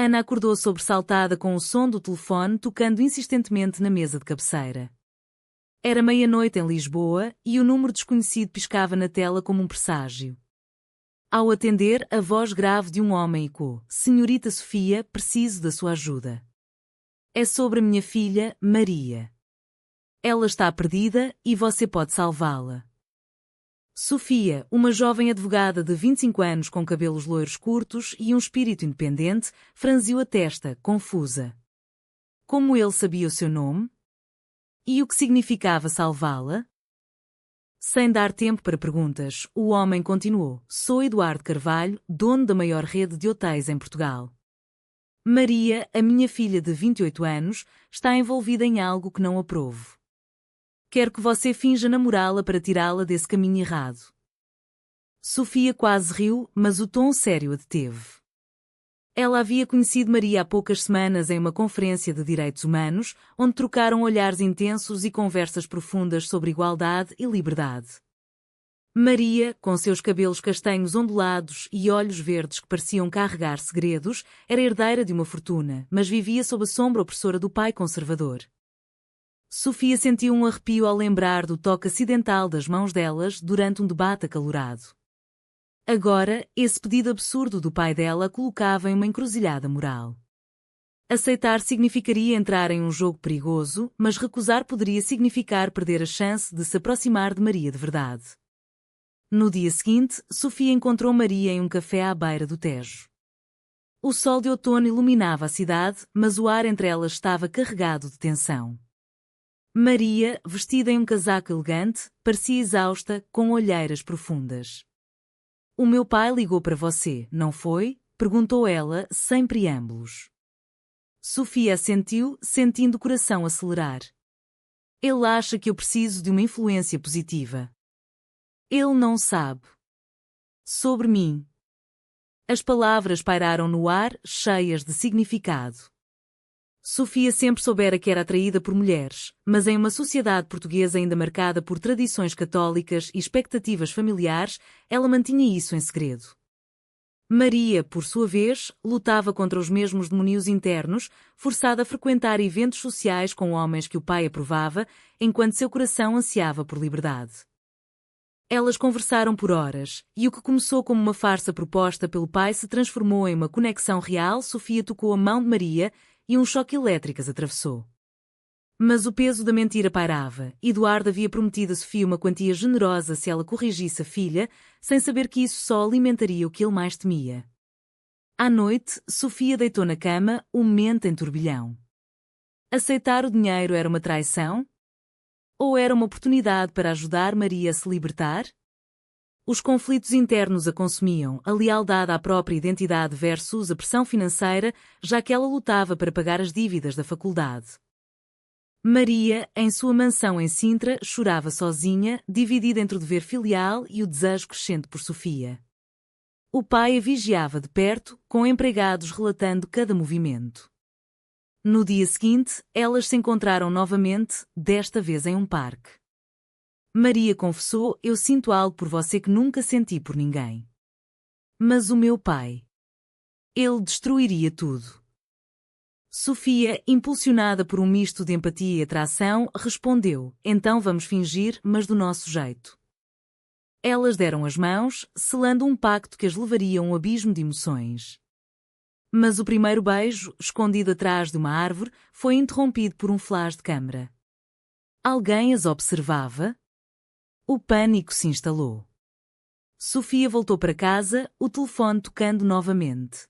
Ana acordou sobressaltada com o som do telefone tocando insistentemente na mesa de cabeceira. Era meia-noite em Lisboa e o número desconhecido piscava na tela como um presságio. Ao atender, a voz grave de um homem ecoou: "Senhorita Sofia, preciso da sua ajuda. É sobre a minha filha, Maria. Ela está perdida e você pode salvá-la." Sofia, uma jovem advogada de 25 anos com cabelos loiros curtos e um espírito independente, franziu a testa, confusa. Como ele sabia o seu nome? E o que significava salvá-la? Sem dar tempo para perguntas, o homem continuou: "Sou Eduardo Carvalho, dono da maior rede de hotéis em Portugal. Maria, a minha filha de 28 anos, está envolvida em algo que não aprovo. Quero que você finja namorá-la para tirá-la desse caminho errado." Sofia quase riu, mas o tom sério a deteve. Ela havia conhecido Maria há poucas semanas em uma conferência de direitos humanos, onde trocaram olhares intensos e conversas profundas sobre igualdade e liberdade. Maria, com seus cabelos castanhos ondulados e olhos verdes que pareciam carregar segredos, era herdeira de uma fortuna, mas vivia sob a sombra opressora do pai conservador. Sofia sentiu um arrepio ao lembrar do toque acidental das mãos delas durante um debate acalorado. Agora, esse pedido absurdo do pai dela a colocava em uma encruzilhada moral. Aceitar significaria entrar em um jogo perigoso, mas recusar poderia significar perder a chance de se aproximar de Maria de verdade. No dia seguinte, Sofia encontrou Maria em um café à beira do Tejo. O sol de outono iluminava a cidade, mas o ar entre elas estava carregado de tensão. Maria, vestida em um casaco elegante, parecia exausta, com olheiras profundas. "O meu pai ligou para você, não foi?" perguntou ela, sem preâmbulos. Sofia assentiu, sentindo o coração acelerar. "Ele acha que eu preciso de uma influência positiva. Ele não sabe. Sobre mim." As palavras pairaram no ar, cheias de significado. Sofia sempre soubera que era atraída por mulheres, mas em uma sociedade portuguesa ainda marcada por tradições católicas e expectativas familiares, ela mantinha isso em segredo. Maria, por sua vez, lutava contra os mesmos demónios internos, forçada a frequentar eventos sociais com homens que o pai aprovava, enquanto seu coração ansiava por liberdade. Elas conversaram por horas, e o que começou como uma farsa proposta pelo pai se transformou em uma conexão real. Sofia tocou a mão de Maria e um choque elétrico as atravessou. Mas o peso da mentira pairava. Eduardo havia prometido a Sofia uma quantia generosa se ela corrigisse a filha, sem saber que isso só alimentaria o que ele mais temia. À noite, Sofia deitou na cama, uma mente em turbilhão. Aceitar o dinheiro era uma traição? Ou era uma oportunidade para ajudar Maria a se libertar? Os conflitos internos a consumiam, a lealdade à própria identidade versus a pressão financeira, já que ela lutava para pagar as dívidas da faculdade. Maria, em sua mansão em Sintra, chorava sozinha, dividida entre o dever filial e o desejo crescente por Sofia. O pai a vigiava de perto, com empregados relatando cada movimento. No dia seguinte, elas se encontraram novamente, desta vez em um parque. Maria confessou: "Eu sinto algo por você que nunca senti por ninguém. Mas o meu pai. Ele destruiria tudo." Sofia, impulsionada por um misto de empatia e atração, respondeu: "Então vamos fingir, mas do nosso jeito." Elas deram as mãos, selando um pacto que as levaria a um abismo de emoções. Mas o primeiro beijo, escondido atrás de uma árvore, foi interrompido por um flash de câmara. Alguém as observava? O pânico se instalou. Sofia voltou para casa, o telefone tocando novamente.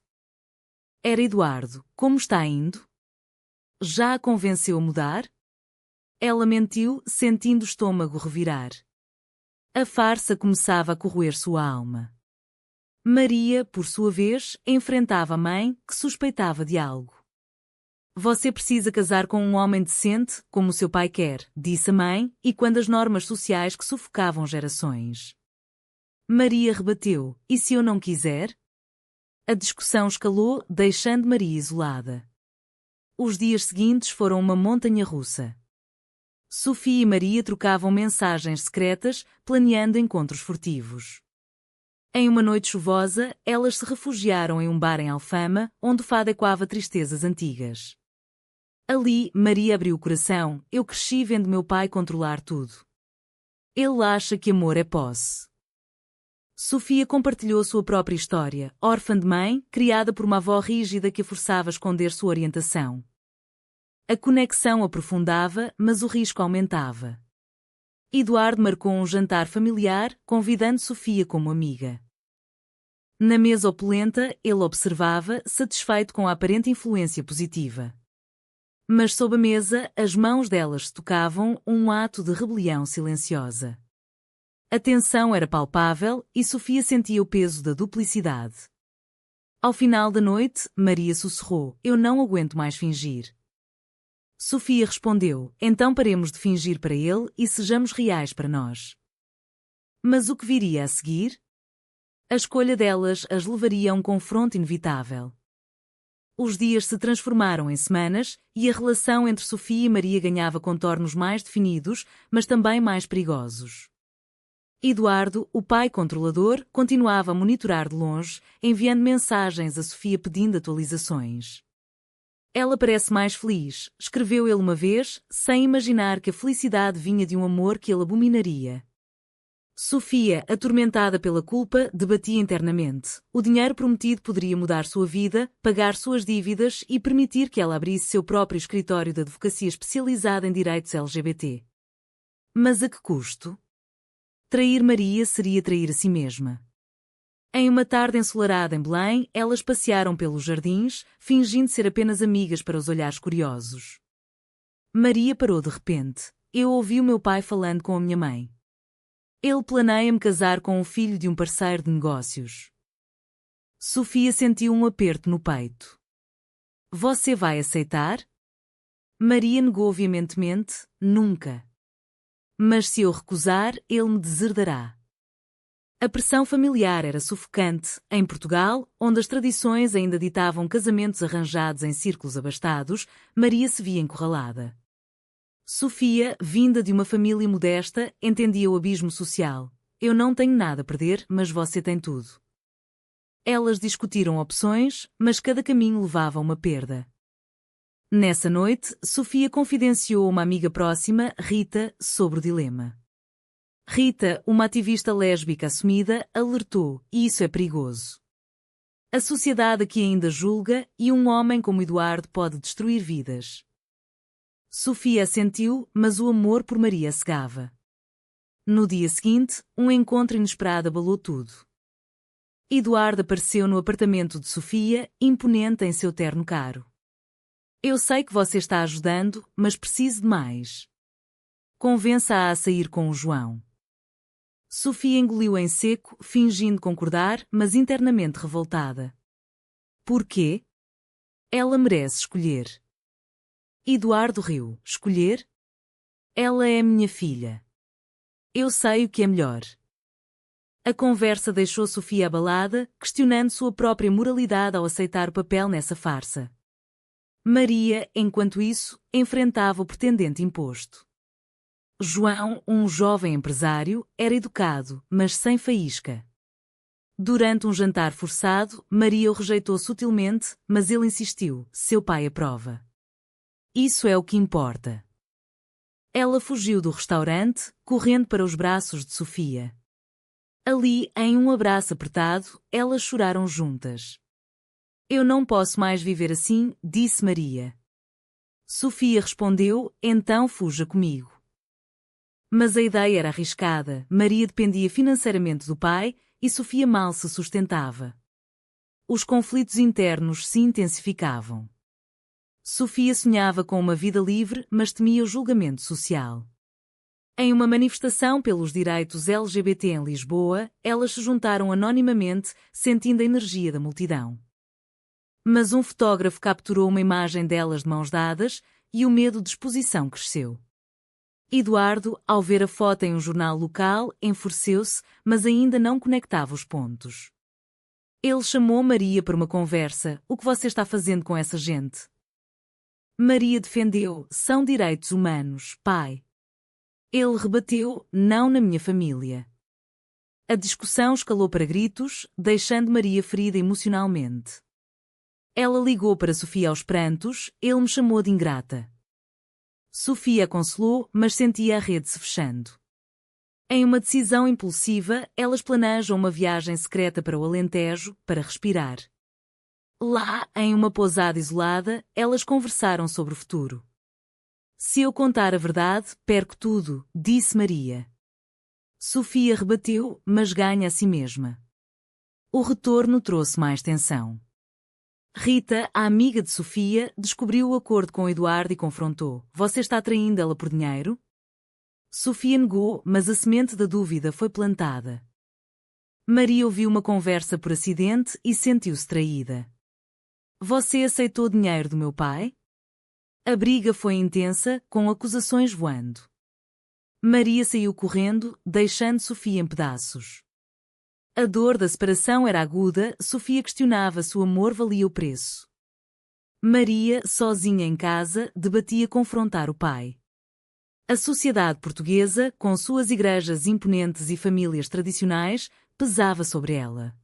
Era Eduardo. "Como está indo? Já a convenceu a mudar?" Ela mentiu, sentindo o estômago revirar. A farsa começava a corroer sua alma. Maria, por sua vez, enfrentava a mãe, que suspeitava de algo. "Você precisa casar com um homem decente, como o seu pai quer", disse a mãe, e quando as normas sociais que sufocavam gerações. Maria rebateu: "E se eu não quiser?" A discussão escalou, deixando Maria isolada. Os dias seguintes foram uma montanha-russa. Sofia e Maria trocavam mensagens secretas, planeando encontros furtivos. Em uma noite chuvosa, elas se refugiaram em um bar em Alfama, onde o fado ecoava tristezas antigas. Ali, Maria abriu o coração: eu cresci vendo meu pai controlar tudo. Ele acha que amor é posse. Sofia compartilhou sua própria história, órfã de mãe, criada por uma avó rígida que a forçava a esconder sua orientação. A conexão aprofundava, mas o risco aumentava. Eduardo marcou um jantar familiar, convidando Sofia como amiga. Na mesa opulenta, ele observava, satisfeito com a aparente influência positiva. Mas sob a mesa, as mãos delas se tocavam, um ato de rebelião silenciosa. A tensão era palpável e Sofia sentia o peso da duplicidade. Ao final da noite, Maria sussurrou: eu não aguento mais fingir. Sofia respondeu: então paremos de fingir para ele e sejamos reais para nós. Mas o que viria a seguir? A escolha delas as levaria a um confronto inevitável. Os dias se transformaram em semanas e a relação entre Sofia e Maria ganhava contornos mais definidos, mas também mais perigosos. Eduardo, o pai controlador, continuava a monitorar de longe, enviando mensagens a Sofia pedindo atualizações. Ela parece mais feliz, escreveu ele uma vez, sem imaginar que a felicidade vinha de um amor que ele abominaria. Sofia, atormentada pela culpa, debatia internamente. O dinheiro prometido poderia mudar sua vida, pagar suas dívidas e permitir que ela abrisse seu próprio escritório de advocacia especializada em direitos LGBT. Mas a que custo? Trair Maria seria trair a si mesma. Em uma tarde ensolarada em Belém, elas passearam pelos jardins, fingindo ser apenas amigas para os olhares curiosos. Maria parou de repente. Eu ouvi o meu pai falando com a minha mãe. Ele planeia-me casar com o filho de um parceiro de negócios. Sofia sentiu um aperto no peito. Você vai aceitar? Maria negou veementemente: nunca. Mas se eu recusar, ele me deserdará. A pressão familiar era sufocante. Em Portugal, onde as tradições ainda ditavam casamentos arranjados em círculos abastados, Maria se via encurralada. Sofia, vinda de uma família modesta, entendia o abismo social. Eu não tenho nada a perder, mas você tem tudo. Elas discutiram opções, mas cada caminho levava a uma perda. Nessa noite, Sofia confidenciou a uma amiga próxima, Rita, sobre o dilema. Rita, uma ativista lésbica assumida, alertou: isso é perigoso. A sociedade aqui ainda julga e um homem como Eduardo pode destruir vidas. Sofia assentiu, mas o amor por Maria cegava. No dia seguinte, um encontro inesperado abalou tudo. Eduardo apareceu no apartamento de Sofia, imponente em seu terno caro. Eu sei que você está ajudando, mas preciso de mais. Convença-a a sair com o João. Sofia engoliu em seco, fingindo concordar, mas internamente revoltada. Por quê? Ela merece escolher. Eduardo riu. Escolher? Ela é minha filha. Eu sei o que é melhor. A conversa deixou Sofia abalada, questionando sua própria moralidade ao aceitar o papel nessa farsa. Maria, enquanto isso, enfrentava o pretendente imposto. João, um jovem empresário, era educado, mas sem faísca. Durante um jantar forçado, Maria o rejeitou sutilmente, mas ele insistiu: seu pai aprova. Isso é o que importa. Ela fugiu do restaurante, correndo para os braços de Sofia. Ali, em um abraço apertado, elas choraram juntas. Eu não posso mais viver assim, disse Maria. Sofia respondeu: então fuja comigo. Mas a ideia era arriscada. Maria dependia financeiramente do pai e Sofia mal se sustentava. Os conflitos internos se intensificavam. Sofia sonhava com uma vida livre, mas temia o julgamento social. Em uma manifestação pelos direitos LGBT em Lisboa, elas se juntaram anonimamente, sentindo a energia da multidão. Mas um fotógrafo capturou uma imagem delas de mãos dadas e o medo de exposição cresceu. Eduardo, ao ver a foto em um jornal local, enfureceu-se, mas ainda não conectava os pontos. Ele chamou Maria para uma conversa. O que você está fazendo com essa gente? Maria defendeu: são direitos humanos, pai. Ele rebateu: não na minha família. A discussão escalou para gritos, deixando Maria ferida emocionalmente. Ela ligou para Sofia aos prantos, ele me chamou de ingrata. Sofia a consolou, mas sentia a rede se fechando. Em uma decisão impulsiva, elas planejam uma viagem secreta para o Alentejo, para respirar. Lá, em uma pousada isolada, elas conversaram sobre o futuro. Se eu contar a verdade, perco tudo, disse Maria. Sofia rebateu, mas ganha a si mesma. O retorno trouxe mais tensão. Rita, a amiga de Sofia, descobriu o acordo com Eduardo e confrontou. Você está traindo ela por dinheiro? Sofia negou, mas a semente da dúvida foi plantada. Maria ouviu uma conversa por acidente e sentiu-se traída. Você aceitou dinheiro do meu pai? A briga foi intensa, com acusações voando. Maria saiu correndo, deixando Sofia em pedaços. A dor da separação era aguda, Sofia questionava se o amor valia o preço. Maria, sozinha em casa, debatia confrontar o pai. A sociedade portuguesa, com suas igrejas imponentes e famílias tradicionais, pesava sobre ela.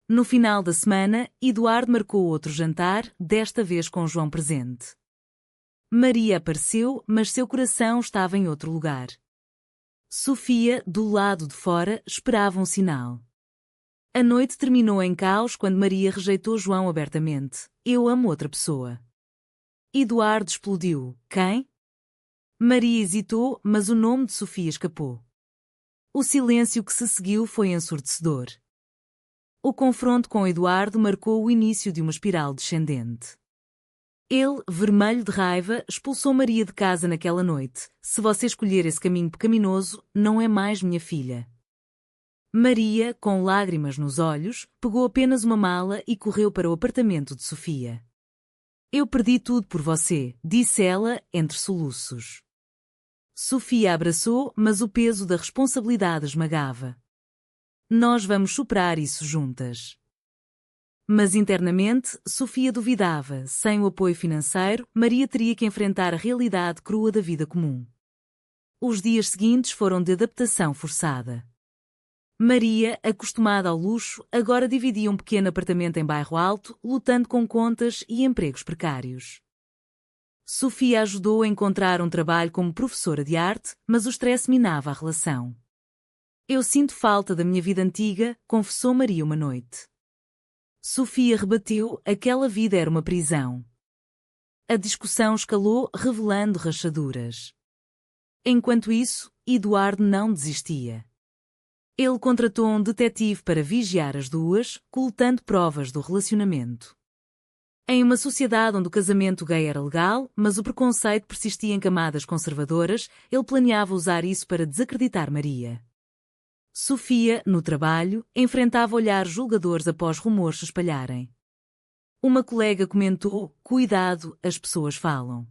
No final da semana, Eduardo marcou outro jantar, desta vez com João presente. Maria apareceu, mas seu coração estava em outro lugar. Sofia, do lado de fora, esperava um sinal. A noite terminou em caos quando Maria rejeitou João abertamente. Eu amo outra pessoa. Eduardo explodiu. Quem? Maria hesitou, mas o nome de Sofia escapou. O silêncio que se seguiu foi ensurdecedor. O confronto com Eduardo marcou o início de uma espiral descendente. Ele, vermelho de raiva, expulsou Maria de casa naquela noite. Se você escolher esse caminho pecaminoso, não é mais minha filha. Maria, com lágrimas nos olhos, pegou apenas uma mala e correu para o apartamento de Sofia. Eu perdi tudo por você, disse ela, entre soluços. Sofia abraçou, mas o peso da responsabilidade esmagava. Nós vamos superar isso juntas. Mas internamente, Sofia duvidava. Sem o apoio financeiro, Maria teria que enfrentar a realidade crua da vida comum. Os dias seguintes foram de adaptação forçada. Maria, acostumada ao luxo, agora dividia um pequeno apartamento em bairro alto, lutando com contas e empregos precários. Sofia ajudou a encontrar um trabalho como professora de arte, mas o stress minava a relação. Eu sinto falta da minha vida antiga, confessou Maria uma noite. Sofia rebateu, aquela vida era uma prisão. A discussão escalou, revelando rachaduras. Enquanto isso, Eduardo não desistia. Ele contratou um detetive para vigiar as duas, coletando provas do relacionamento. Em uma sociedade onde o casamento gay era legal, mas o preconceito persistia em camadas conservadoras, ele planeava usar isso para desacreditar Maria. Sofia, no trabalho, enfrentava olhares julgadores após rumores se espalharem. Uma colega comentou: cuidado, as pessoas falam.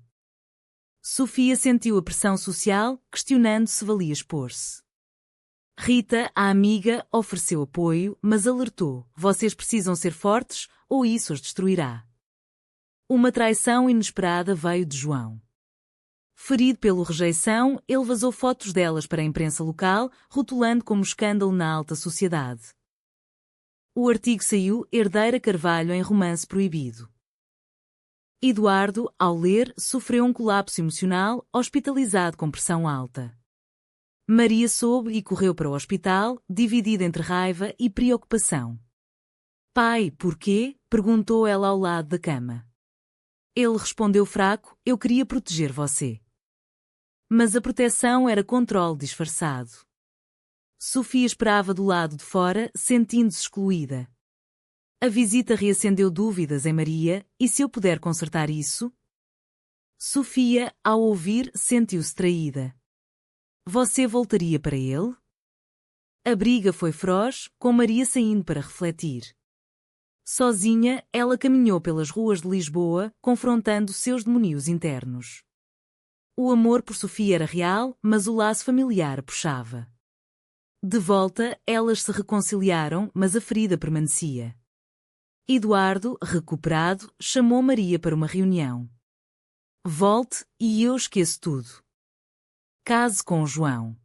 Sofia sentiu a pressão social, questionando se valia expor-se. Rita, a amiga, ofereceu apoio, mas alertou: vocês precisam ser fortes, ou isso os destruirá. Uma traição inesperada veio de João. Ferido pela rejeição, ele vazou fotos delas para a imprensa local, rotulando como escândalo na alta sociedade. O artigo saiu Herdeira Carvalho em romance proibido. Eduardo, ao ler, sofreu um colapso emocional, hospitalizado com pressão alta. Maria soube e correu para o hospital, dividida entre raiva e preocupação. Pai, porquê? Perguntou ela ao lado da cama. Ele respondeu fraco: eu queria proteger você. Mas a proteção era controle disfarçado. Sofia esperava do lado de fora, sentindo-se excluída. A visita reacendeu dúvidas em Maria, e se eu puder consertar isso? Sofia, ao ouvir, sentiu-se traída. Você voltaria para ele? A briga foi feroz, com Maria saindo para refletir. Sozinha, ela caminhou pelas ruas de Lisboa, confrontando seus demónios internos. O amor por Sofia era real, mas o laço familiar a puxava. De volta, elas se reconciliaram, mas a ferida permanecia. Eduardo, recuperado, chamou Maria para uma reunião. Volte, e eu esqueço tudo. Case com João.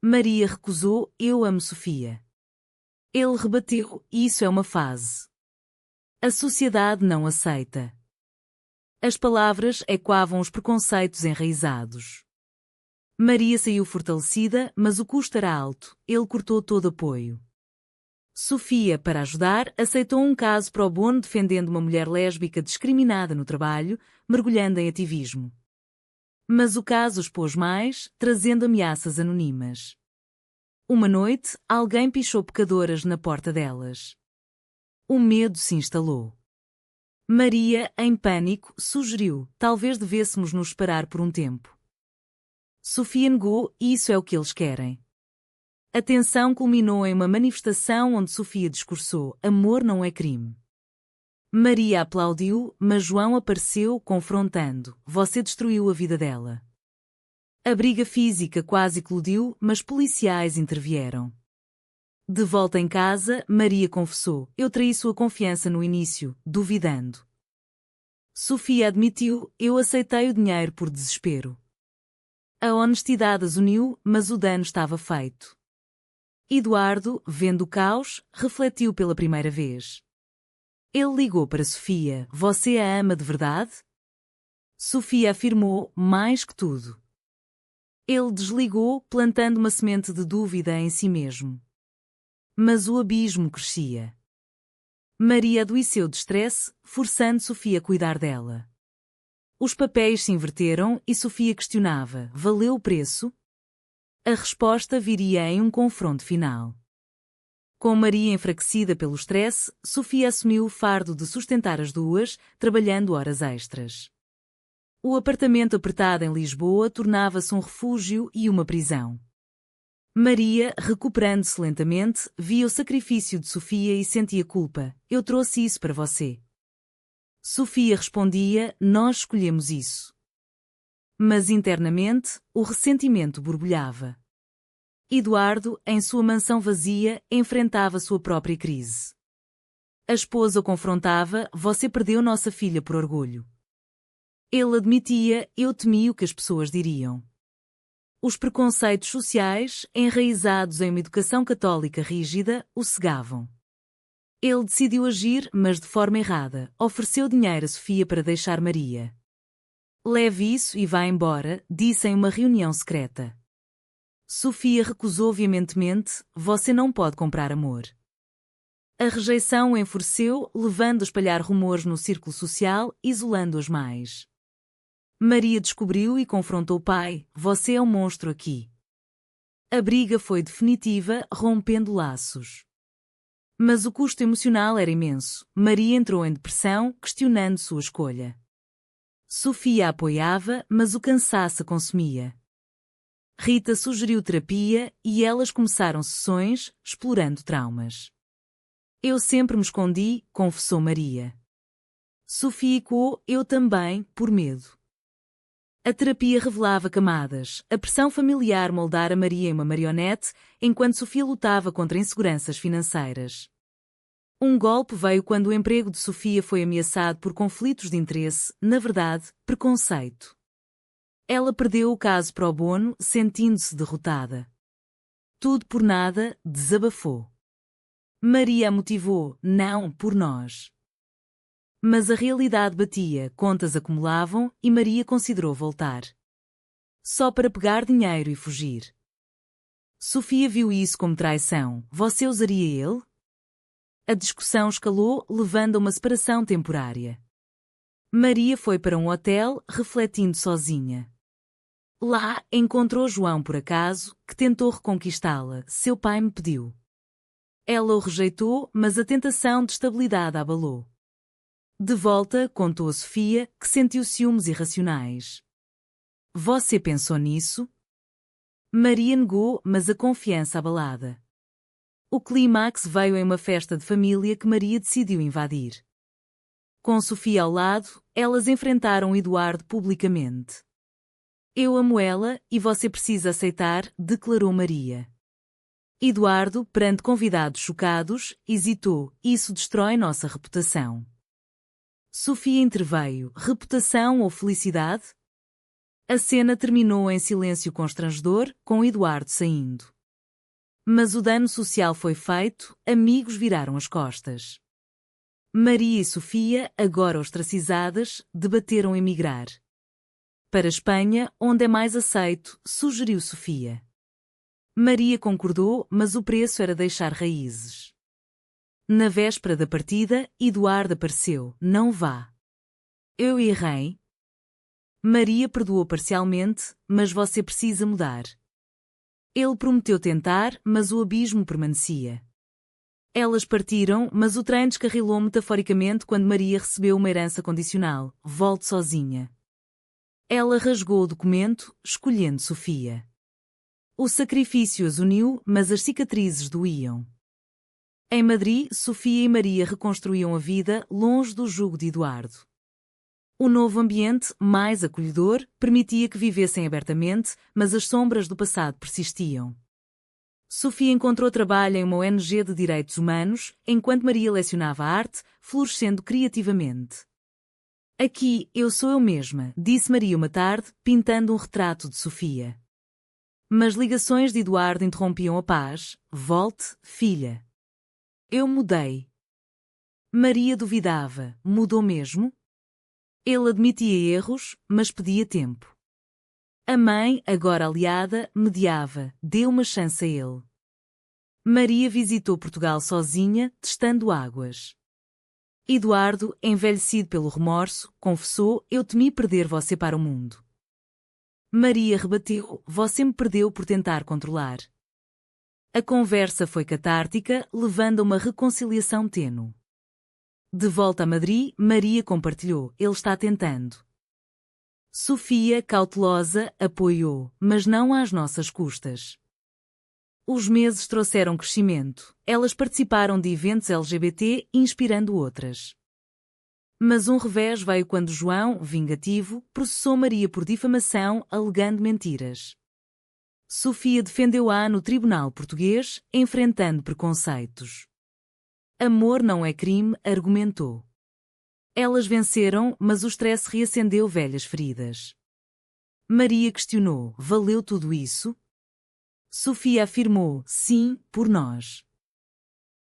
Maria recusou, eu amo Sofia. Ele rebateu, isso é uma fase. A sociedade não aceita. As palavras ecoavam os preconceitos enraizados. Maria saiu fortalecida, mas o custo era alto, ele cortou todo apoio. Sofia, para ajudar, aceitou um caso pro bono defendendo uma mulher lésbica discriminada no trabalho, mergulhando em ativismo. Mas o caso expôs mais, trazendo ameaças anônimas. Uma noite, alguém pichou pecadoras na porta delas. O medo se instalou. Maria, em pânico, sugeriu, talvez devêssemos nos separar por um tempo. Sofia negou, isso é o que eles querem. A tensão culminou em uma manifestação onde Sofia discursou, amor não é crime. Maria aplaudiu, mas João apareceu, confrontando, você destruiu a vida dela. A briga física quase eclodiu, mas policiais intervieram. De volta em casa, Maria confessou, eu traí sua confiança no início, duvidando. Sofia admitiu, eu aceitei o dinheiro por desespero. A honestidade as uniu, mas o dano estava feito. Eduardo, vendo o caos, refletiu pela primeira vez. Ele ligou para Sofia, você a ama de verdade? Sofia afirmou, mais que tudo. Ele desligou, plantando uma semente de dúvida em si mesmo. Mas o abismo crescia. Maria adoeceu de estresse, forçando Sofia a cuidar dela. Os papéis se inverteram e Sofia questionava, valeu o preço? A resposta viria em um confronto final. Com Maria enfraquecida pelo estresse, Sofia assumiu o fardo de sustentar as duas, trabalhando horas extras. O apartamento apertado em Lisboa tornava-se um refúgio e uma prisão. Maria, recuperando-se lentamente, via o sacrifício de Sofia e sentia culpa. Eu trouxe isso para você. Sofia respondia, nós escolhemos isso. Mas internamente, o ressentimento borbulhava. Eduardo, em sua mansão vazia, enfrentava sua própria crise. A esposa o confrontava, você perdeu nossa filha por orgulho. Ele admitia, eu temi o que as pessoas diriam. Os preconceitos sociais, enraizados em uma educação católica rígida, o cegavam. Ele decidiu agir, mas de forma errada, ofereceu dinheiro a Sofia para deixar Maria. Leve isso e vá embora, disse em uma reunião secreta. Sofia recusou veementemente, você não pode comprar amor. A rejeição o enfureceu, levando a espalhar rumores no círculo social, isolando-os mais. Maria descobriu e confrontou o pai, você é um monstro aqui. A briga foi definitiva, rompendo laços. Mas o custo emocional era imenso. Maria entrou em depressão, questionando sua escolha. Sofia a apoiava, mas o cansaço a consumia. Rita sugeriu terapia e elas começaram sessões, explorando traumas. Eu sempre me escondi, confessou Maria. Sofia ecoou, eu também, por medo. A terapia revelava camadas, a pressão familiar moldara Maria em uma marionete, enquanto Sofia lutava contra inseguranças financeiras. Um golpe veio quando o emprego de Sofia foi ameaçado por conflitos de interesse, na verdade, preconceito. Ela perdeu o caso pro bono, sentindo-se derrotada. Tudo por nada, desabafou. Maria a motivou, não por nós. Mas a realidade batia, contas acumulavam e Maria considerou voltar. Só para pegar dinheiro e fugir. Sofia viu isso como traição. Você usaria ele? A discussão escalou, levando a uma separação temporária. Maria foi para um hotel, refletindo sozinha. Lá, encontrou João por acaso, que tentou reconquistá-la. Seu pai me pediu. Ela o rejeitou, mas a tentação de estabilidade a abalou. De volta, contou a Sofia, que sentiu ciúmes irracionais. Você pensou nisso? Maria negou, mas a confiança abalada. O clímax veio em uma festa de família que Maria decidiu invadir. Com Sofia ao lado, elas enfrentaram Eduardo publicamente. Eu amo ela, e você precisa aceitar, declarou Maria. Eduardo, perante convidados chocados, hesitou, isso destrói nossa reputação. Sofia interveio, reputação ou felicidade? A cena terminou em silêncio constrangedor, com Eduardo saindo. Mas o dano social foi feito, amigos viraram as costas. Maria e Sofia, agora ostracizadas, debateram emigrar. Para a Espanha, onde é mais aceito, sugeriu Sofia. Maria concordou, mas o preço era deixar raízes. Na véspera da partida, Eduardo apareceu. Não vá. Eu errei. Maria perdoou parcialmente, mas você precisa mudar. Ele prometeu tentar, mas o abismo permanecia. Elas partiram, mas o trem descarrilou metaforicamente quando Maria recebeu uma herança condicional. Volte sozinha. Ela rasgou o documento, escolhendo Sofia. O sacrifício as uniu, mas as cicatrizes doíam. Em Madrid, Sofia e Maria reconstruíam a vida, longe do jugo de Eduardo. O novo ambiente, mais acolhedor, permitia que vivessem abertamente, mas as sombras do passado persistiam. Sofia encontrou trabalho em uma ONG de direitos humanos, enquanto Maria lecionava arte, florescendo criativamente. Aqui, eu sou eu mesma, disse Maria uma tarde, pintando um retrato de Sofia. Mas ligações de Eduardo interrompiam a paz. Volte, filha. Eu mudei. Maria duvidava. Mudou mesmo? Ele admitia erros, mas pedia tempo. A mãe, agora aliada, mediava. Deu uma chance a ele. Maria visitou Portugal sozinha, testando águas. Eduardo, envelhecido pelo remorso, confessou: eu temi perder você para o mundo. Maria rebateu: você me perdeu por tentar controlar. A conversa foi catártica, levando a uma reconciliação tênue. De volta a Madrid, Maria compartilhou: ele está tentando. Sofia, cautelosa, apoiou, mas não às nossas custas. Os meses trouxeram crescimento. Elas participaram de eventos LGBT, inspirando outras. Mas um revés veio quando João, vingativo, processou Maria por difamação, alegando mentiras. Sofia defendeu-a no tribunal português, enfrentando preconceitos. Amor não é crime, argumentou. Elas venceram, mas o stress reacendeu velhas feridas. Maria questionou: valeu tudo isso? Sofia afirmou: sim, por nós.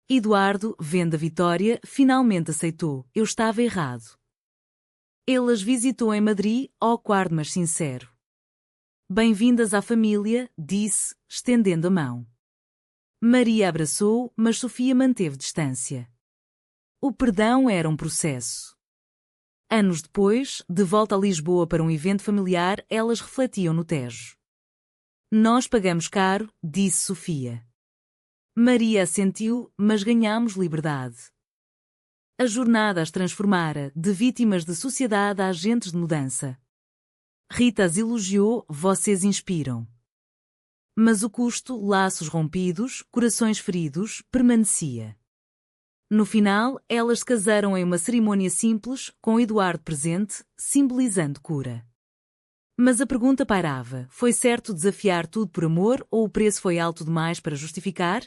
Eduardo, vendo a vitória, finalmente aceitou: eu estava errado. Ele as visitou em Madrid, awkward mas sincero. Bem-vindas à família, disse, estendendo a mão. Maria abraçou, mas Sofia manteve distância. O perdão era um processo. Anos depois, de volta a Lisboa para um evento familiar, elas refletiam no Tejo. Nós pagamos caro, disse Sofia. Maria assentiu, mas ganhamos liberdade. A jornada as transformara, de vítimas de sociedade a agentes de mudança. Rita as elogiou: vocês inspiram. Mas o custo, laços rompidos, corações feridos, permanecia. No final, elas se casaram em uma cerimônia simples, com Eduardo presente, simbolizando cura. Mas a pergunta pairava: foi certo desafiar tudo por amor ou o preço foi alto demais para justificar?